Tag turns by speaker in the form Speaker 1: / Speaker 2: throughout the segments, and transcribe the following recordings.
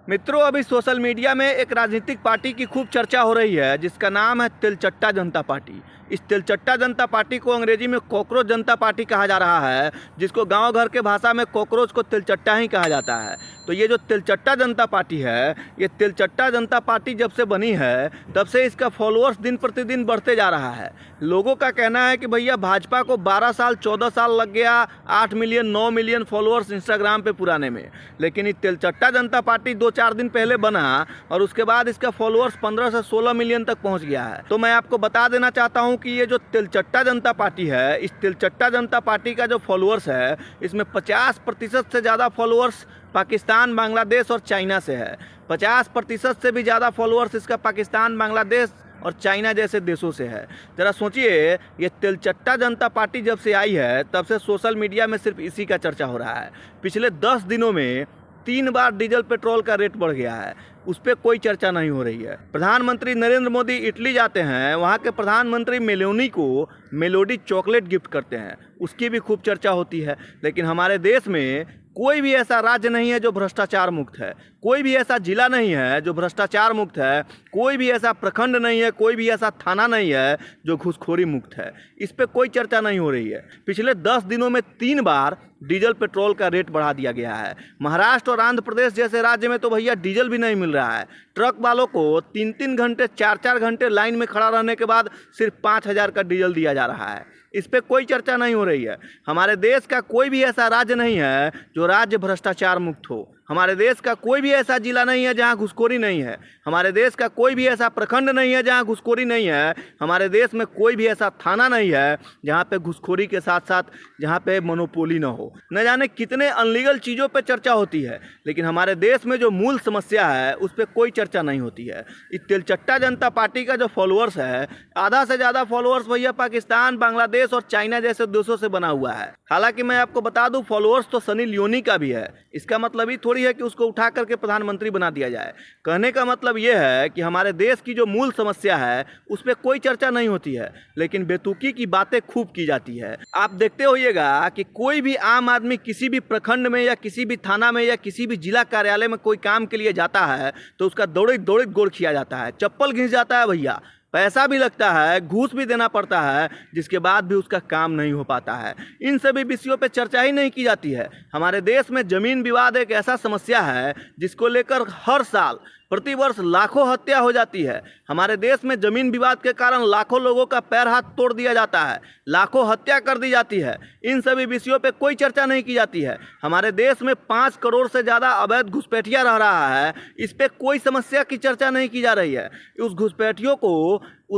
Speaker 1: मित्रों, अभी social media में एक राजनीतिक पार्टी की खूब चर्चा हो रही है जिसका नाम है तिलचट्टा जनता पार्टी। इस तिलचट्टा जनता पार्टी को अंग्रेजी में कॉकरोच जनता पार्टी कहा जा रहा है, जिसको गांव घर के भाषा में कॉकरोच को तिलचट्टा ही कहा जाता है। तो ये जो तिलचट्टा जनता पार्टी है, ये तिलचट्टा जनता पार्टी जब से बनी है तब से इसका फॉलोअर्स दिन प्रतिदिन बढ़ते जा रहा है। लोगों का कहना है कि भैया भाजपा को 12 साल 14 साल लग गया 8 मिलियन 9 मिलियन फॉलोअर्स इंस्टाग्राम पे पुराने में, लेकिन ये तिलचट्टा जनता पार्टी 2-4 दिन पहले बना और उसके बाद इसका फॉलोअर्स 15 से 16 मिलियन तक पहुंच गया है। तो मैं आपको बता देना चाहता हूं कि ये जो तिलचट्टा जनता पार्टी है, इस तिलचट्टा जनता पार्टी का जो फॉलोअर्स है, इसमें 50% से ज़्यादा फॉलोअर्स पाकिस्तान, बांग्लादेश और चाइना से है। 50% से भी ज़्यादा फॉलोअर्स इसका पाकिस्तान, बांग्लादेश और चाइना जैसे देशों से है। ज़रा सोचिए, ये तिलचट्टा जनता पार्टी जब से आई है तब से सोशल मीडिया में सिर्फ इसी का चर्चा हो रहा है। पिछले 10 दिनों में 3 बार डीजल पेट्रोल का रेट बढ़ गया है, उस पर कोई चर्चा नहीं हो रही है। प्रधानमंत्री नरेंद्र मोदी इटली जाते हैं, वहाँ के प्रधानमंत्री मेलोनी को मेलोडी चॉकलेट गिफ्ट करते हैं, उसकी भी खूब चर्चा होती है। लेकिन हमारे देश में कोई भी ऐसा राज्य नहीं है जो भ्रष्टाचार मुक्त है, कोई भी ऐसा जिला नहीं है जो भ्रष्टाचार मुक्त है, कोई भी ऐसा प्रखंड नहीं है, कोई भी ऐसा थाना नहीं है जो घूसखोरी मुक्त है। इस पे कोई चर्चा नहीं हो रही है। पिछले 10 दिनों में 3 बार डीजल पेट्रोल का रेट बढ़ा दिया गया है। महाराष्ट्र और आंध्र प्रदेश जैसे राज्य में तो भैया डीजल भी नहीं मिल रहा है। ट्रक वालों को 3-3 घंटे 4-4 घंटे लाइन में खड़ा रहने के बाद सिर्फ 5,000 का डीजल दिया जा रहा है। इस पे कोई चर्चा नहीं हो रही है। हमारे देश का कोई भी ऐसा राज्य नहीं है जो राज्य भ्रष्टाचार मुक्त हो। हमारे देश का कोई भी ऐसा जिला नहीं है जहां घुसखोरी नहीं है। हमारे देश का कोई भी ऐसा प्रखंड नहीं है जहां घुसखोरी नहीं है। हमारे देश में कोई भी ऐसा थाना नहीं है जहां पे घुसखोरी के साथ साथ जहां पे मोनोपोली ना हो। न जाने कितने अनलीगल चीज़ों पे चर्चा होती है, लेकिन हमारे देश में जो मूल समस्या है उस पर कोई चर्चा नहीं होती है। इस तिलचट्टा जनता पार्टी का जो फॉलोअर्स है, आधा से ज़्यादा फॉलोअर्स भैया पाकिस्तान, बांग्लादेश और चाइना जैसे देशों से बना हुआ है। हालांकि मैं आपको बता दूं, फॉलोअर्स तो सनी लियोनी का भी है। इसका मतलब ही थोड़ी है कि उसको उठा करके प्रधानमंत्री बना दिया जाए। कहने का मतलब यह है कि हमारे देश की जो मूल समस्या है उस पर कोई चर्चा नहीं होती है, लेकिन बेतुकी की बातें खूब की जाती है। आप देखते होइएगा कि कोई भी आम आदमी किसी भी प्रखंड में या किसी भी थाना में या किसी भी जिला कार्यालय में कोई काम के लिए जाता है तो उसका दौड़े दौड़े गोड़ खिया जाता है, चप्पल घिस जाता है भैया, पैसा भी लगता है, घूस भी देना पड़ता है, जिसके बाद भी उसका काम नहीं हो पाता है। इन सभी विषयों पे चर्चा ही नहीं की जाती है। हमारे देश में जमीन विवाद एक ऐसा समस्या है जिसको लेकर हर साल प्रतिवर्ष लाखों हत्या हो जाती है। हमारे देश में जमीन विवाद के कारण लाखों लोगों का पैर हाथ तोड़ दिया जाता है, लाखों हत्या कर दी जाती है। इन सभी विषयों पे कोई चर्चा नहीं की जाती है। हमारे देश में 5 करोड़ से ज़्यादा अवैध घुसपैठिया रह रहा है, इस पर कोई समस्या की चर्चा नहीं की जा रही है। उस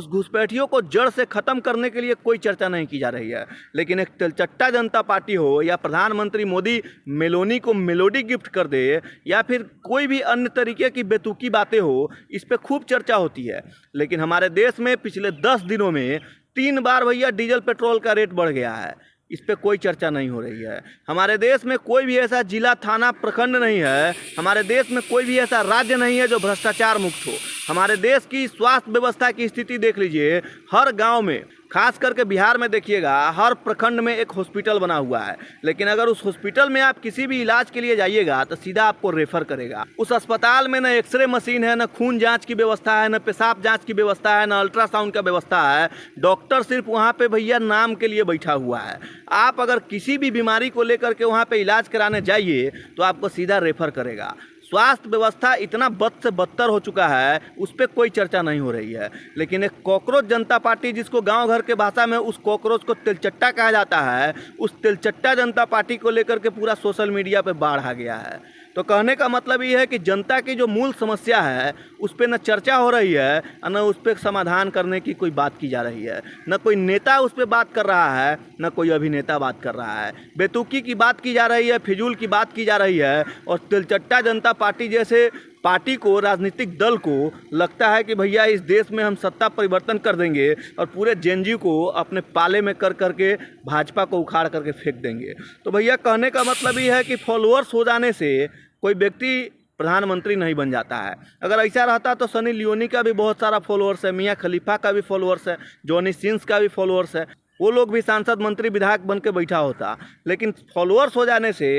Speaker 1: घुसपैठियों को जड़ से ख़त्म करने के लिए कोई चर्चा नहीं की जा रही है। लेकिन एक तिलचट्टा जनता पार्टी हो या प्रधानमंत्री मोदी मेलोनी को मेलोडी गिफ्ट कर दे या फिर कोई भी अन्य तरीके की बेतुकी बातें हो, इस पे खूब चर्चा होती है। लेकिन हमारे देश में पिछले 10 दिनों में 3 बार भैया डीजल पेट्रोल का रेट बढ़ गया है, इस पे कोई चर्चा नहीं हो रही है। हमारे देश में कोई भी ऐसा जिला, थाना, प्रखंड नहीं है। हमारे देश में कोई भी ऐसा राज्य नहीं है जो भ्रष्टाचार मुक्त हो। हमारे देश की स्वास्थ्य व्यवस्था की स्थिति देख लीजिए, हर गांव में, खास करके बिहार में देखिएगा, हर प्रखंड में एक हॉस्पिटल बना हुआ है। लेकिन अगर उस हॉस्पिटल में आप किसी भी इलाज के लिए जाइएगा तो सीधा आपको रेफर करेगा। उस अस्पताल में न एक्सरे मशीन है, न खून जांच की व्यवस्था है, न पेशाब जांच की व्यवस्था है, न अल्ट्रासाउंड का व्यवस्था है। डॉक्टर सिर्फ वहाँ पे भैया नाम के लिए बैठा हुआ है। आप अगर किसी भी बीमारी को लेकर के वहाँ पे इलाज कराने जाइए तो आपको सीधा रेफर करेगा। स्वास्थ्य व्यवस्था इतना बद से बदतर हो चुका है, उस पर कोई चर्चा नहीं हो रही है। लेकिन एक कॉकरोच जनता पार्टी, जिसको गांव घर के भाषा में उस कॉकरोच को तिलचट्टा कहा जाता है, उस तिलचट्टा जनता पार्टी को लेकर के पूरा सोशल मीडिया पे बाढ़ आ गया है। तो कहने का मतलब ये है कि जनता की जो मूल समस्या है उस पर न चर्चा हो रही है, न उस पर समाधान करने की कोई बात की जा रही है। न कोई नेता उस पर बात कर रहा है, न कोई अभिनेता बात कर रहा है। बेतुकी की बात की जा रही है, फिजूल की बात की जा रही है। और तिलचट्टा जनता पार्टी जैसे पार्टी को, राजनीतिक दल को लगता है कि भैया इस देश में हम सत्ता परिवर्तन कर देंगे और पूरे जेएनयू को अपने पाले में कर करके भाजपा को उखाड़ करके फेंक देंगे। तो भैया कहने का मतलब ये है कि फॉलोअर्स हो जाने से कोई व्यक्ति प्रधानमंत्री नहीं बन जाता है। अगर ऐसा रहता तो सनी लियोनी का भी बहुत सारा फॉलोअर्स है, मियाँ खलीफा का भी फॉलोअर्स है, जॉनी सिंस का भी फॉलोअर्स है, वो लोग भी सांसद, मंत्री, विधायक बन के बैठा होता। लेकिन फॉलोअर्स हो जाने से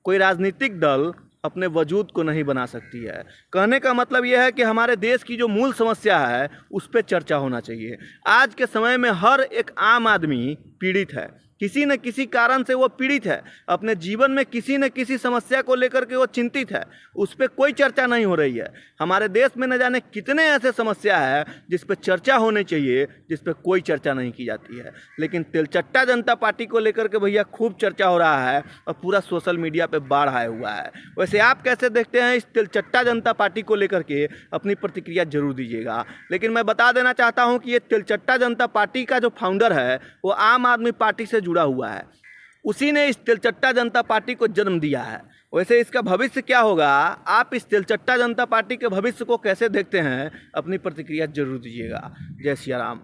Speaker 1: कोई राजनीतिक दल अपने वजूद को नहीं बना सकती है। कहने का मतलब यह है कि हमारे देश की जो मूल समस्या है उस पर चर्चा होना चाहिए। आज के समय में हर एक आम आदमी पीड़ित है, किसी न किसी कारण से वो पीड़ित है, अपने जीवन में किसी न किसी समस्या को लेकर के वो चिंतित है, उस पर कोई चर्चा नहीं हो रही है। हमारे देश में न जाने कितने ऐसे समस्या है जिस पर चर्चा होनी चाहिए, जिस पर कोई चर्चा नहीं की जाती है। लेकिन तिलचट्टा जनता पार्टी को लेकर के भैया खूब चर्चा हो रहा है और पूरा सोशल मीडिया पे बाढ़ आया हुआ है। वैसे आप कैसे देखते हैं इस तिलचट्टा जनता पार्टी को लेकर के? अपनी प्रतिक्रिया जरूर दीजिएगा। लेकिन मैं बता देना चाहता हूं कि ये तिलचट्टा जनता पार्टी का जो फाउंडर है वो आम आदमी पार्टी से जुड़ा हुआ है, उसी ने इस तिलचट्टा जनता पार्टी को जन्म दिया है। वैसे इसका भविष्य क्या होगा, आप इस तिलचट्टा जनता पार्टी के भविष्य को कैसे देखते हैं? अपनी प्रतिक्रिया जरूर दीजिएगा। जय सिया राम।